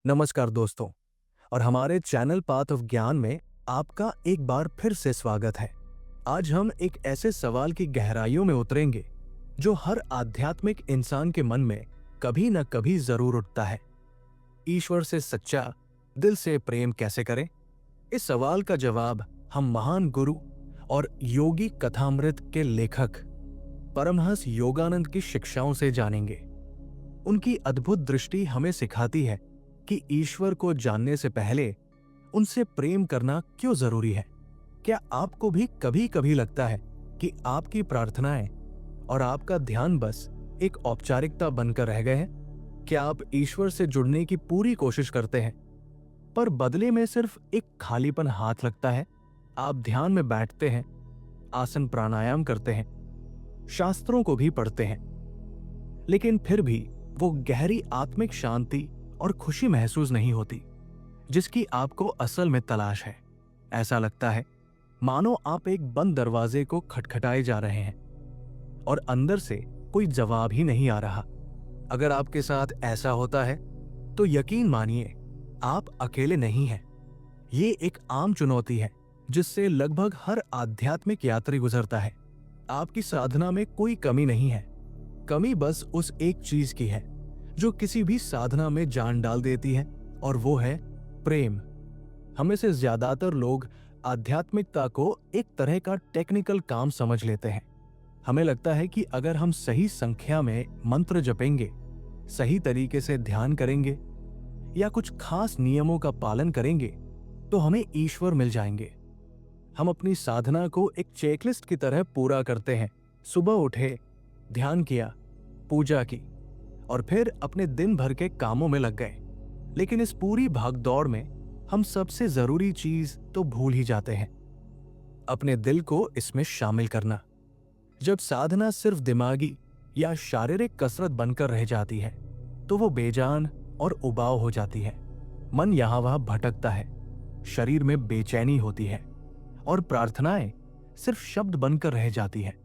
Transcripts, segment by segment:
नमस्कार दोस्तों। और हमारे चैनल पाथ ऑफ ज्ञान में आपका एक बार फिर से स्वागत है। आज हम एक ऐसे सवाल की गहराइयों में उतरेंगे जो हर आध्यात्मिक इंसान के मन में कभी न कभी जरूर उठता है। ईश्वर से सच्चा दिल से प्रेम कैसे करें? इस सवाल का जवाब हम महान गुरु और योगी कथामृत के लेखक परमहंस योगानंद की शिक्षाओं से जानेंगे। उनकी अद्भुत दृष्टि हमें सिखाती है कि ईश्वर को जानने से पहले उनसे प्रेम करना क्यों जरूरी है। क्या आपको भी कभी कभी लगता है कि आपकी प्रार्थनाएं और आपका ध्यान बस एक औपचारिकता बनकर रह गए हैं? क्या आप ईश्वर से जुड़ने की पूरी कोशिश करते हैं पर बदले में सिर्फ एक खालीपन हाथ लगता है? आप ध्यान में बैठते हैं, आसन प्राणायाम करते हैं, शास्त्रों को भी पढ़ते हैं, लेकिन फिर भी वो गहरी आत्मिक शांति और खुशी महसूस नहीं होती जिसकी आपको असल में तलाश है। ऐसा लगता है मानो आप एक बंद दरवाजे को खटखटाए जा रहे हैं और अंदर से कोई जवाब ही नहीं आ रहा। अगर आपके साथ ऐसा होता है तो यकीन मानिए आप अकेले नहीं हैं। ये एक आम चुनौती है जिससे लगभग हर आध्यात्मिक यात्री गुजरता है। आपकी साधना में कोई कमी नहीं है, कमी बस उस एक चीज की है जो किसी भी साधना में जान डाल देती है, और वो है प्रेम। हमें से ज्यादातर लोग आध्यात्मिकता को एक तरह का टेक्निकल काम समझ लेते हैं। हमें लगता है कि अगर हम सही संख्या में मंत्र जपेंगे, सही तरीके से ध्यान करेंगे या कुछ खास नियमों का पालन करेंगे तो हमें ईश्वर मिल जाएंगे। हम अपनी साधना को एक चेकलिस्ट की तरह पूरा करते हैं। सुबह उठे, ध्यान किया, पूजा की और फिर अपने दिन भर के कामों में लग गए। लेकिन इस पूरी भागदौड़ में हम सबसे जरूरी चीज तो भूल ही जाते हैं, अपने दिल को इसमें शामिल करना। जब साधना सिर्फ दिमागी या शारीरिक कसरत बनकर रह जाती है तो वो बेजान और उबाऊ हो जाती है। मन यहां वहां भटकता है, शरीर में बेचैनी होती है और प्रार्थनाएं सिर्फ शब्द बनकर रह जाती है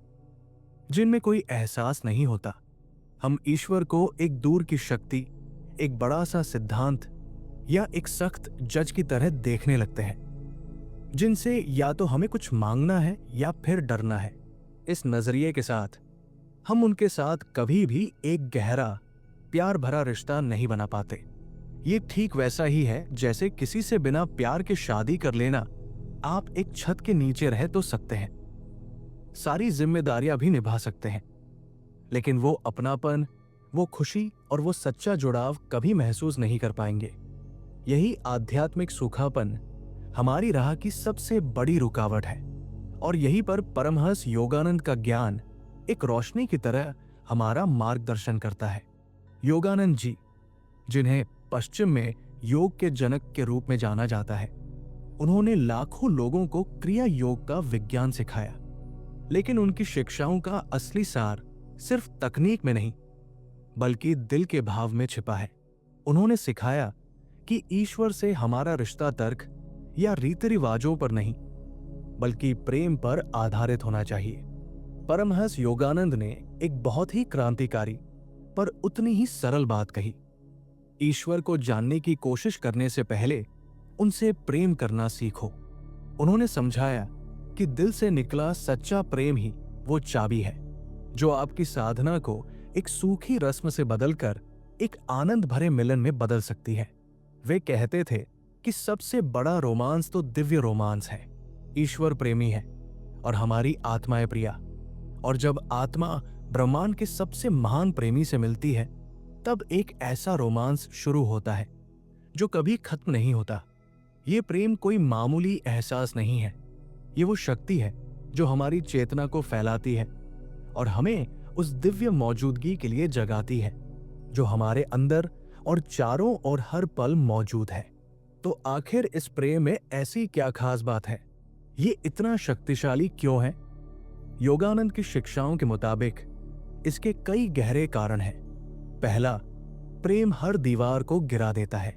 जिनमें कोई एहसास नहीं होता। हम ईश्वर को एक दूर की शक्ति, एक बड़ा सा सिद्धांत या एक सख्त जज की तरह देखने लगते हैं जिनसे या तो हमें कुछ मांगना है या फिर डरना है। इस नजरिए के साथ हम उनके साथ कभी भी एक गहरा प्यार भरा रिश्ता नहीं बना पाते। ये ठीक वैसा ही है जैसे किसी से बिना प्यार के शादी कर लेना। आप एक छत के नीचे रह तो सकते हैं, सारी जिम्मेदारियां भी निभा सकते हैं, लेकिन वो अपनापन, वो खुशी और वो सच्चा जुड़ाव कभी महसूस नहीं कर पाएंगे। यही आध्यात्मिक सूखापन हमारी राह की सबसे बड़ी रुकावट है, और यहीं पर परमहंस योगानंद का ज्ञान एक रोशनी की तरह हमारा मार्गदर्शन करता है। योगानंद जी, जिन्हें पश्चिम में योग के जनक के रूप में जाना जाता है, उन्होंने लाखों लोगों को क्रिया योग का विज्ञान सिखाया, लेकिन उनकी शिक्षाओं का असली सार सिर्फ तकनीक में नहीं बल्कि दिल के भाव में छिपा है। उन्होंने सिखाया कि ईश्वर से हमारा रिश्ता तर्क या रीति रिवाजों पर नहीं बल्कि प्रेम पर आधारित होना चाहिए। परमहंस योगानंद ने एक बहुत ही क्रांतिकारी पर उतनी ही सरल बात कही। ईश्वर को जानने की कोशिश करने से पहले उनसे प्रेम करना सीखो। उन्होंने समझाया कि दिल से निकला सच्चा प्रेम ही वो चाबी है जो आपकी साधना को एक सूखी रस्म से बदलकर एक आनंद भरे मिलन में बदल सकती है। वे कहते थे कि सबसे बड़ा रोमांस तो दिव्य रोमांस है। ईश्वर प्रेमी है और हमारी आत्माएं प्रिया, और जब आत्मा ब्रह्मांड के सबसे महान प्रेमी से मिलती है तब एक ऐसा रोमांस शुरू होता है जो कभी खत्म नहीं होता। ये प्रेम कोई मामूली एहसास नहीं है, ये वो शक्ति है जो हमारी चेतना को फैलाती है और हमें उस दिव्य मौजूदगी के लिए जगाती है जो हमारे अंदर और चारों ओर हर पल मौजूद है। तो आखिर इस प्रेम में ऐसी क्या खास बात है? ये इतना शक्तिशाली क्यों है? योगानंद की शिक्षाओं के मुताबिक इसके कई गहरे कारण हैं। पहला, प्रेम हर दीवार को गिरा देता है।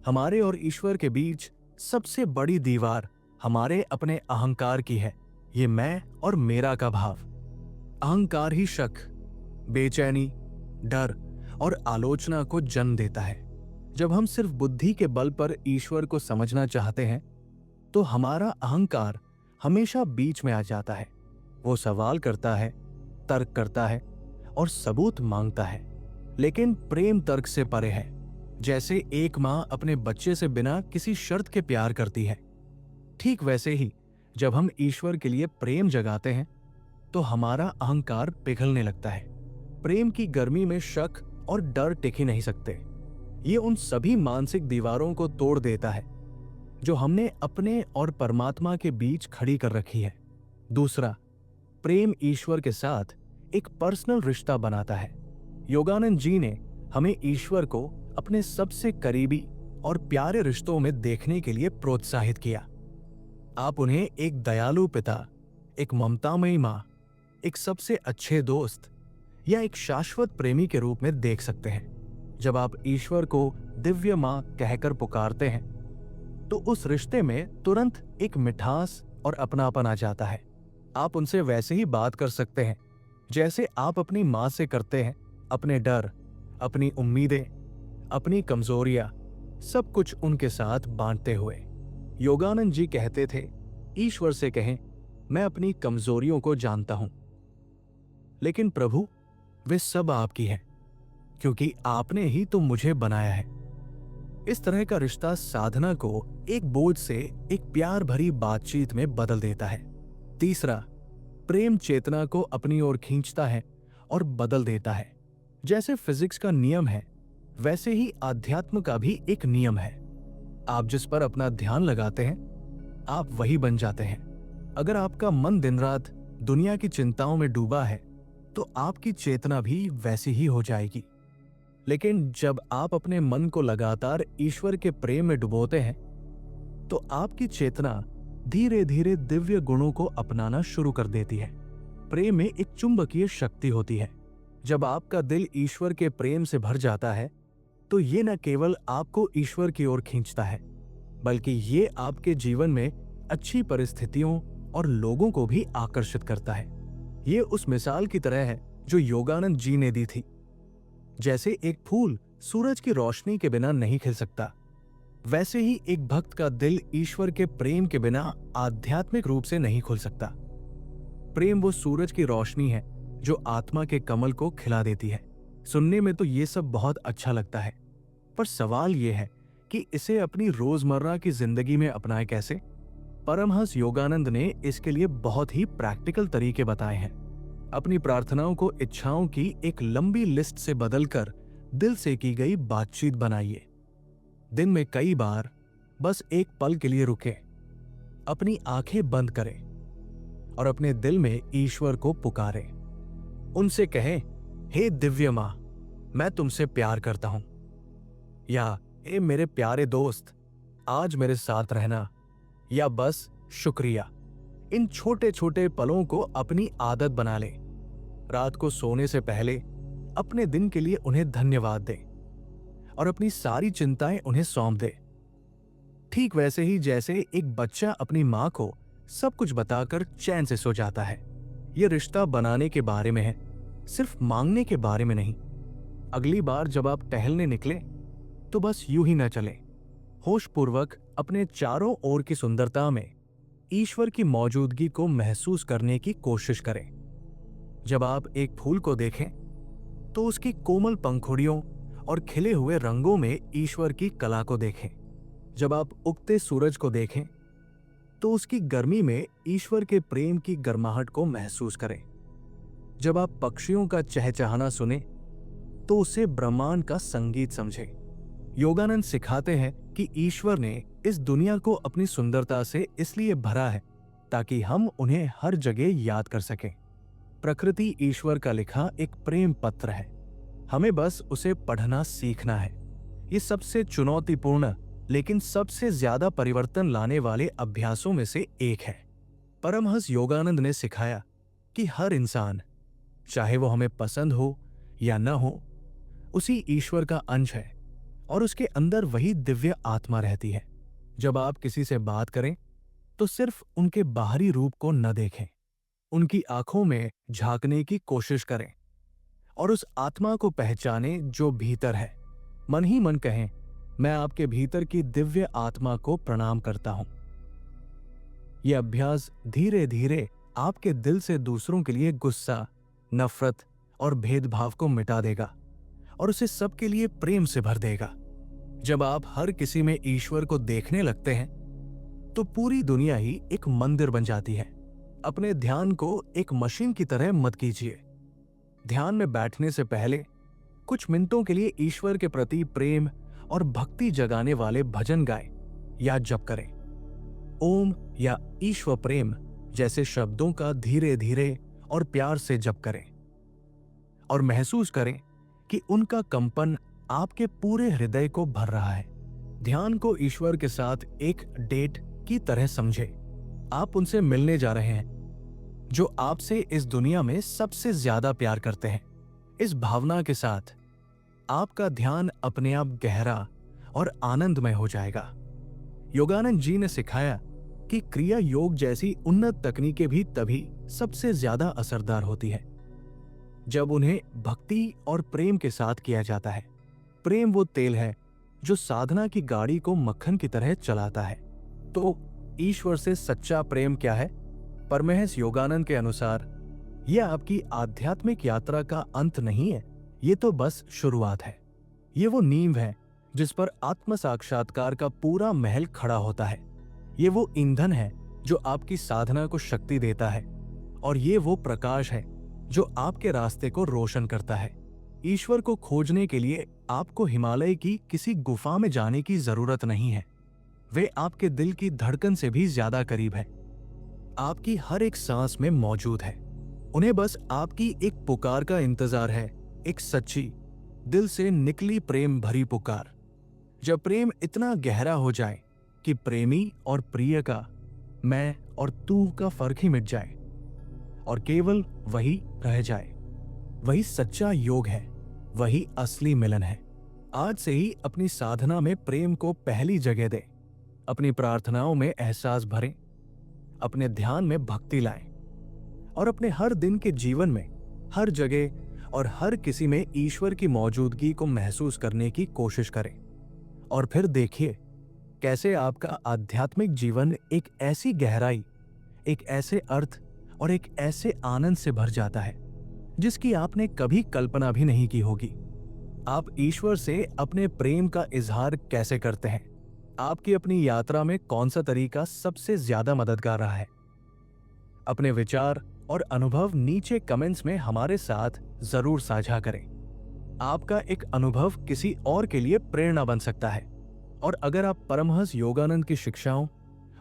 हमारे और ईश्वर के बीच सबसे बड़ी दीवार हमारे अपने अहंकार की है। ये मैं और मेरा का भाव। अहंकार ही शक, बेचैनी, डर और आलोचना को जन्म देता है। जब हम सिर्फ बुद्धि के बल पर ईश्वर को समझना चाहते हैं तो हमारा अहंकार हमेशा बीच में आ जाता है। वो सवाल करता है, तर्क करता है और सबूत मांगता है। लेकिन प्रेम तर्क से परे है। जैसे एक मां अपने बच्चे से बिना किसी शर्त के प्यार करती है, ठीक वैसे ही जब हम ईश्वर के लिए प्रेम जगाते हैं तो हमारा अहंकार पिघलने लगता है। प्रेम की गर्मी में शक और डर टिक ही नहीं सकते। ये उन सभी मानसिक दीवारों को तोड़ देता है जो हमने अपने और परमात्मा के बीच खड़ी कर रखी है। दूसरा, प्रेम ईश्वर के साथ एक पर्सनल रिश्ता बनाता है। योगानंद जी ने हमें ईश्वर को अपने सबसे करीबी और प्यारे रिश्तों में देखने के लिए प्रोत्साहित किया। आप उन्हें एक दयालु पिता, एक ममतामयी मां, एक सबसे अच्छे दोस्त या एक शाश्वत प्रेमी के रूप में देख सकते हैं। जब आप ईश्वर को दिव्य मां कहकर पुकारते हैं तो उस रिश्ते में तुरंत एक मिठास और अपनापन आ जाता है। आप उनसे वैसे ही बात कर सकते हैं जैसे आप अपनी मां से करते हैं। अपने डर, अपनी उम्मीदें, अपनी कमजोरियां, सब कुछ उनके साथ बांटते हुए। योगानंद जी कहते थे, ईश्वर से कहें, मैं अपनी कमजोरियों को जानता हूं, लेकिन प्रभु वे सब आपकी हैं, क्योंकि आपने ही तो मुझे बनाया है। इस तरह का रिश्ता साधना को एक बोझ से एक प्यार भरी बातचीत में बदल देता है। तीसरा, प्रेम चेतना को अपनी ओर खींचता है और बदल देता है। जैसे फिजिक्स का नियम है, वैसे ही आध्यात्म का भी एक नियम है। आप जिस पर अपना ध्यान लगाते हैं, आप वही बन जाते हैं। अगर आपका मन दिन रात दुनिया की चिंताओं में डूबा है तो आपकी चेतना भी वैसी ही हो जाएगी। लेकिन जब आप अपने मन को लगातार ईश्वर के प्रेम में डुबोते हैं तो आपकी चेतना धीरे धीरे दिव्य गुणों को अपनाना शुरू कर देती है। प्रेम में एक चुंबकीय शक्ति होती है। जब आपका दिल ईश्वर के प्रेम से भर जाता है तो ये न केवल आपको ईश्वर की ओर खींचता है, बल्कि ये आपके जीवन में अच्छी परिस्थितियों और लोगों को भी आकर्षित करता है। ये उस मिसाल की तरह है जो योगानंद जी ने दी थी। जैसे एक फूल सूरज की रोशनी के बिना नहीं खिल सकता, वैसे ही एक भक्त का दिल ईश्वर के प्रेम के बिना आध्यात्मिक रूप से नहीं खुल सकता। प्रेम वो सूरज की रोशनी है जो आत्मा के कमल को खिला देती है। सुनने में तो ये सब बहुत अच्छा लगता है, पर सवाल ये है कि इसे अपनी रोजमर्रा की जिंदगी में अपनाएं कैसे। परमहंस योगानंद ने इसके लिए बहुत ही प्रैक्टिकल तरीके बताए हैं। अपनी प्रार्थनाओं को इच्छाओं की एक लंबी लिस्ट से बदलकर दिल से की गई बातचीत बनाइए। दिन में कई बार बस एक पल के लिए रुके, अपनी आंखें बंद करें और अपने दिल में ईश्वर को पुकारें। उनसे कहें, हे दिव्य मां, मैं तुमसे प्यार करता हूं, या हे मेरे प्यारे दोस्त, आज मेरे साथ रहना, या बस शुक्रिया। इन छोटे छोटे पलों को अपनी आदत बना ले। रात को सोने से पहले अपने दिन के लिए उन्हें धन्यवाद दे और अपनी सारी चिंताएं उन्हें सौंप दे। ठीक वैसे ही जैसे एक बच्चा अपनी मां को सब कुछ बताकर चैन से सो जाता है। यह रिश्ता बनाने के बारे में है, सिर्फ मांगने के बारे में नहीं। अगली बार जब आप टहलने निकले तो बस यूं ही न चले। होशपूर्वक अपने चारों ओर की सुंदरता में ईश्वर की मौजूदगी को महसूस करने की कोशिश करें। जब आप एक फूल को देखें तो उसकी कोमल पंखुड़ियों और खिले हुए रंगों में ईश्वर की कला को देखें। जब आप उगते सूरज को देखें तो उसकी गर्मी में ईश्वर के प्रेम की गर्माहट को महसूस करें। जब आप पक्षियों का चहचहाना सुने तो उसे ब्रह्मांड का संगीत समझें। योगानंद सिखाते हैं कि ईश्वर ने इस दुनिया को अपनी सुंदरता से इसलिए भरा है ताकि हम उन्हें हर जगह याद कर सकें। प्रकृति ईश्वर का लिखा एक प्रेम पत्र है, हमें बस उसे पढ़ना सीखना है। ये सबसे चुनौतीपूर्ण लेकिन सबसे ज्यादा परिवर्तन लाने वाले अभ्यासों में से एक है। परमहंस योगानंद ने सिखाया कि हर इंसान, चाहे वो हमें पसंद हो या न हो, उसी ईश्वर का अंश है और उसके अंदर वही दिव्य आत्मा रहती है। जब आप किसी से बात करें तो सिर्फ उनके बाहरी रूप को न देखें, उनकी आंखों में झांकने की कोशिश करें और उस आत्मा को पहचानें जो भीतर है। मन ही मन कहें, मैं आपके भीतर की दिव्य आत्मा को प्रणाम करता हूं। यह अभ्यास धीरे धीरे आपके दिल से दूसरों के लिए गुस्सा, नफरत और भेदभाव को मिटा देगा और उसे सबके लिए प्रेम से भर देगा। जब आप हर किसी में ईश्वर को देखने लगते हैं तो पूरी दुनिया ही एक मंदिर बन जाती है। अपने ध्यान को एक मशीन की तरह मत कीजिए। ध्यान में बैठने से पहले कुछ मिनटों के लिए ईश्वर के प्रति प्रेम और भक्ति जगाने वाले भजन गाएं या जप करें। ओम या ईश्वर प्रेम जैसे शब्दों का धीरे धीरे और प्यार से जप करें और महसूस करें कि उनका कंपन आपके पूरे हृदय को भर रहा है। ध्यान को ईश्वर के साथ एक डेट की तरह समझे। आप उनसे मिलने जा रहे हैं जो आपसे इस दुनिया में सबसे ज्यादा प्यार करते हैं। इस भावना के साथ आपका ध्यान अपने आप गहरा और आनंदमय हो जाएगा। योगानंद जी ने सिखाया कि क्रिया योग जैसी उन्नत तकनीकें भी तभी सबसे ज्यादा असरदार होती है जब उन्हें भक्ति और प्रेम के साथ किया जाता है। प्रेम वो तेल है जो साधना की गाड़ी को मक्खन की तरह चलाता है। तो ईश्वर से सच्चा प्रेम क्या है? परमहंस योगानंद के अनुसार यह आपकी आध्यात्मिक यात्रा का अंत नहीं है, ये तो बस शुरुआत है। ये वो नींव है जिस पर आत्म साक्षात्कार का पूरा महल खड़ा होता है। ये वो ईंधन है जो आपकी साधना को शक्ति देता है और ये वो प्रकाश है जो आपके रास्ते को रोशन करता है। ईश्वर को खोजने के लिए आपको हिमालय की किसी गुफा में जाने की जरूरत नहीं है। वे आपके दिल की धड़कन से भी ज्यादा करीब है, आपकी हर एक सांस में मौजूद है। उन्हें बस आपकी एक पुकार का इंतजार है, एक सच्ची दिल से निकली प्रेम भरी पुकार। जब प्रेम इतना गहरा हो जाए कि प्रेमी और प्रिय का, मैं और तू का फर्क ही मिट जाए और केवल वही रह जाए, वही सच्चा योग है, वही असली मिलन है। आज से ही अपनी साधना में प्रेम को पहली जगह दें। अपनी प्रार्थनाओं में एहसास भरें, अपने ध्यान में भक्ति लाएं और अपने हर दिन के जीवन में हर जगह और हर किसी में ईश्वर की मौजूदगी को महसूस करने की कोशिश करें। और फिर देखिए कैसे आपका आध्यात्मिक जीवन एक ऐसी गहराई, एक ऐसे अर्थ और एक ऐसे आनंद से भर जाता है जिसकी आपने कभी कल्पना भी नहीं की होगी। आप ईश्वर से अपने प्रेम का इजहार कैसे करते हैं? आपकी अपनी यात्रा में कौन सा तरीका सबसे ज्यादा मददगार रहा है? अपने विचार और अनुभव नीचे कमेंट्स में हमारे साथ जरूर साझा करें। आपका एक अनुभव किसी और के लिए प्रेरणा बन सकता है। और अगर आप परमहंस योगानंद की शिक्षाओं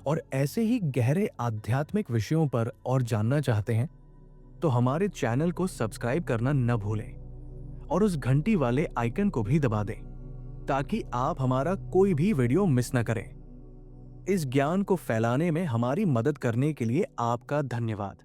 और ऐसे ही गहरे आध्यात्मिक विषयों पर और जानना चाहते हैं तो हमारे चैनल को सब्सक्राइब करना न भूलें और उस घंटी वाले आइकन को भी दबा दें ताकि आप हमारा कोई भी वीडियो मिस न करें। इस ज्ञान को फैलाने में हमारी मदद करने के लिए आपका धन्यवाद।